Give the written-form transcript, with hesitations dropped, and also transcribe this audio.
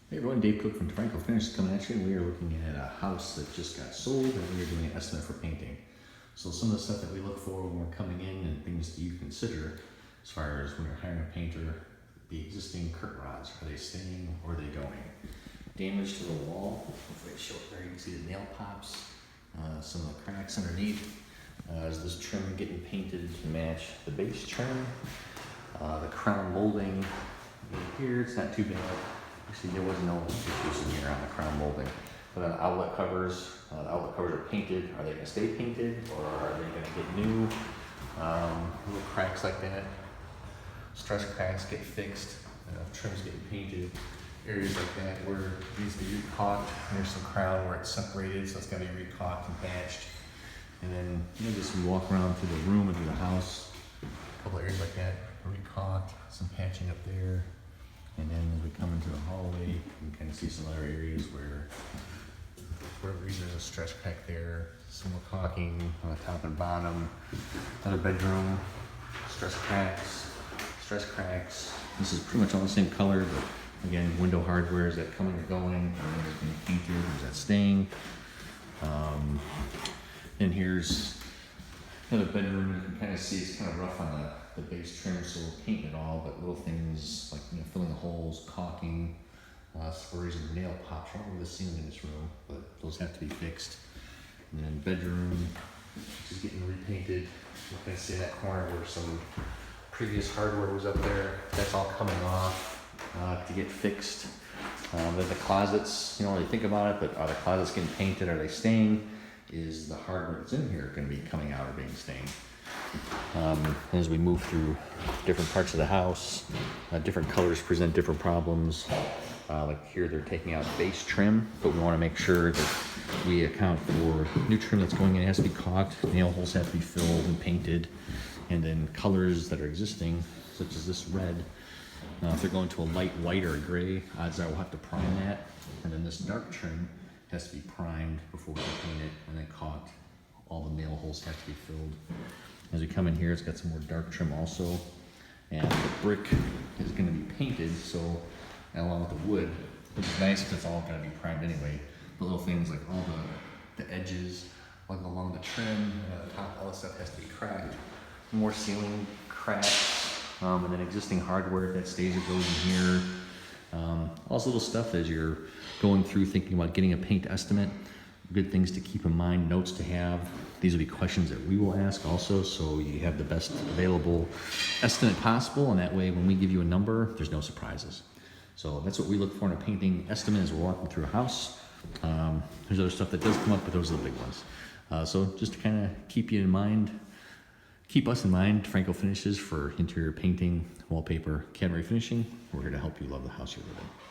Hey everyone, Dave Cook from Franco Finish coming at you. We are looking at a house that just got sold and we are doing an estimate for painting. So some of the stuff that we look for when we're coming in and things that you consider as far as when you're hiring a painter, the existing curtain rods, are they staying or are they going? Damage to the wall, hopefully I show it there, you can see the nail pops, some of the cracks underneath. Is this trim getting painted to match the base trim? The crown molding here, it's not too bad. See, there was no issues in here on the crown molding. But on the outlet covers are painted. Are they gonna stay painted or are they gonna get new? Little cracks like that. Stress cracks get fixed. Trims getting painted. Areas like that where it needs to be re-caulked. There's some crown where it's separated, so it's gotta be re-caulked and patched. And then just walk around through the room and through the house. A couple areas like that, re-caulked, some patching up there. And then as we come into the hallway, you can kind of see some other areas where, for whatever reason, there's a stress crack there, some more caulking on the top and bottom. Another bedroom, stress cracks. This is pretty much all the same color, but again, window hardware, is that coming or going? Or is it being painted? Is that staying? And here's another bedroom. You can kind of see it's kind of rough on the base trim, so we're painting it all, but little things like filling the holes, caulking, spurs and nail pops right over the ceiling in this room, but those have to be fixed. And then bedroom, which is getting repainted. You can see that corner where some previous hardware was up there. That's all coming off to get fixed. Then the closets, you don't really think about it, but are the closets getting painted? Are they staying? Is the hardware that's in here going to be coming out or being stained? As we move through different parts of the house, different colors present different problems. Like here, they're taking out base trim, but we want to make sure that we account for new trim that's going in. It has to be caulked, nail holes have to be filled and painted, and then colors that are existing, such as this red. If they're going to a light white or a gray, odds are we'll have to prime that. And then this dark trim has to be primed before we can paint it, and then caulked. All the nail holes have to be filled. As we come in here, it's got some more dark trim also, and the brick is going to be painted, so along with the wood, which is nice because it's all going to be primed anyway. The little things like all the edges, like along the trim, and the top, all this stuff has to be cracked. More ceiling cracks, and then existing hardware that stays or goes in here. All this little stuff as you're going through thinking about getting a paint estimate. Good things to keep in mind, notes to have. These will be questions that we will ask also, so you have the best available estimate possible, and that way when we give you a number, there's no surprises. So that's what we look for in a painting estimate as we're walking through a house. There's other stuff that does come up, but those are the big ones. So just to kind of keep you in mind, keep us in mind, Franco Finishes for interior painting, wallpaper, cabinet finishing. We're here to help you love the house you live in.